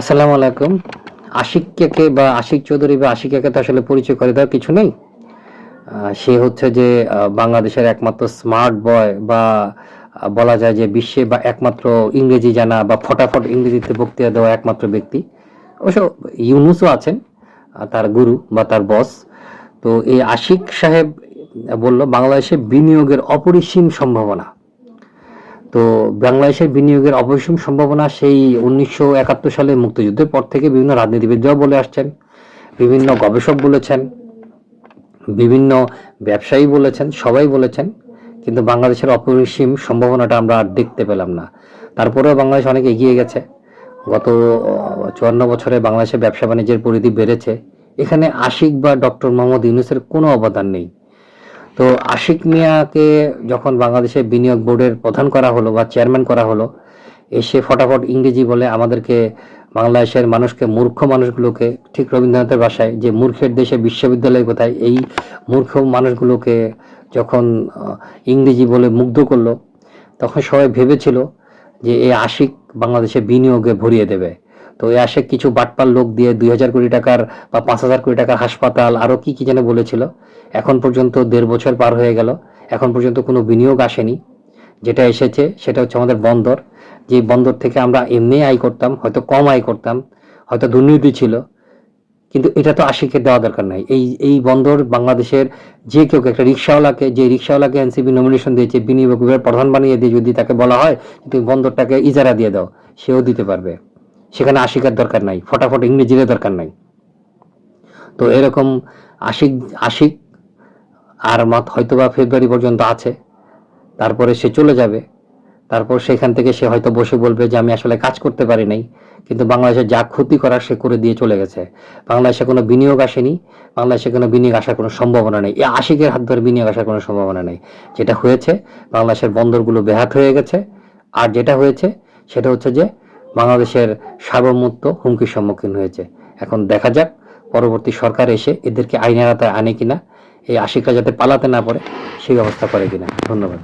আসসালামু আলাইকুম। আশিককে বা আশিক চৌধুরী বা আশিকাকে তো আসলে পরিচয় করে দেওয়ার কিছু নেই। সে হচ্ছে যে বাংলাদেশের একমাত্র স্মার্ট বয় বা বলা যায় যে বিশ্বে বা একমাত্র ইংরেজি জানা বা ফটাফট ইংরেজিতে বক্তৃতা দেওয়া একমাত্র ব্যক্তি। অবশ্য ইউনুসও আছেন, তার গুরু বা তার বস। তো এই আশিক সাহেব বলল বাংলাদেশে বিনিয়োগের অপরিসীম সম্ভাবনা। তো বাংলাদেশের বিনিয়োগের অপরিসীম সম্ভাবনা সেই 1971 সালে মুক্তিযুদ্ধের পর থেকে বিভিন্ন রাজনীতিবিদরাও বলে আসছেন, বিভিন্ন গবেষক বলেছেন, বিভিন্ন ব্যবসায়ী বলেছেন, সবাই বলেছেন। কিন্তু বাংলাদেশের অপরিসীম সম্ভাবনাটা আমরা আর দেখতে পেলাম না। তারপরেও বাংলাদেশ অনেক এগিয়ে গেছে। গত 54 বছরে বাংলাদেশের ব্যবসা বাণিজ্যের পরিধি বেড়েছে। এখানে আশিক বা ডক্টর মোহাম্মদ ইউনূসের কোনো অবদান নেই। তো আশিক মিয়াকে যখন বাংলাদেশের বিনিয়োগ বোর্ডের প্রধান করা হলো বা চেয়ারম্যান করা হলো, এসে ফটাফট ইংরেজি বলে আমাদেরকে, বাংলাদেশের মানুষকে, মূর্খ মানুষগুলোকে, ঠিক রবীন্দ্রনাথের ভাষায় যে মূর্খের দেশে বিশ্ববিদ্যালয় কোথায়, এই মূর্খ মানুষগুলোকে যখন ইংরেজি বলে মুগ্ধ করলো, তখন সবাই ভেবেছিল যে এই আশিক বাংলাদেশে বিনিয়োগে ভরিয়ে দেবে। তো এই আশিক কিছু বাটপার লোক দিয়ে 2000 কোটি টাকার বা 5000 কোটি টাকার হাসপাতাল আরো কি কি যেন বলেছিল। এখন পর্যন্ত 1.5 বছর পার হয়ে গেল, এখন পর্যন্ত কোনো বিনিয়োগ আসেনি। যেটা এসেছে সেটা হচ্ছে আমাদের বন্দর। যে বন্দর থেকে আমরা এমনি আয় করতাম, হয়তো কম আয় করতাম, হয়তো দুর্নীতি ছিল, কিন্তু এটা তো আশিকের দেওয়া দরকার নাই। এই বন্দর বাংলাদেশের যে কেউ, একটা রিক্সাওয়ালাকে, যে রিক্সাওয়ালাকে এনসিপি নমিনেশন দিয়েছে বিনিয়োগ বিভাগের প্রধান বানিয়ে দিয়ে, যদি তাকে বলা হয় তুমি বন্দরটাকে ইজারা দিয়ে দাও, সেও দিতে পারবে। সেখানে আশিকের দরকার নাই, ফটাফট ইংরেজির দরকার নাই। তো এরকম আশিক আশিক আর মাত্র হয়তোবা ফেব্রুয়ারি পর্যন্ত আছে, তারপরে সে চলে যাবে। তারপর সেখান থেকে সে হয়তো বসে বলবে যে আমি আসলে কাজ করতে পারি নাই, কিন্তু বাংলাদেশে যা ক্ষতি করার সে করে দিয়ে চলে গেছে। বাংলাদেশে কোনো বিনিয়োগ আসেনি, বাংলাদেশে কোনো বিনিয়োগ আসার কোনো সম্ভাবনা নেই। এই আশিকের হাত ধরে বিনিয়োগ আসার কোনো সম্ভাবনা নেই। যেটা হয়েছে, বাংলাদেশের বন্দরগুলো বেহাত হয়ে গেছে। আর যেটা হয়েছে সেটা হচ্ছে যে বাংলাদেশের সার্বভৌমত্ব হুমকির সম্মুখীন হয়েছে। এখন দেখা যাক পরবর্তী সরকার এসে এদেরকে আইনের আওতায় আনে কিনা, এই আশিকরা যাতে পালাতে না পারে সেই ব্যবস্থা করে কিনা। ধন্যবাদ।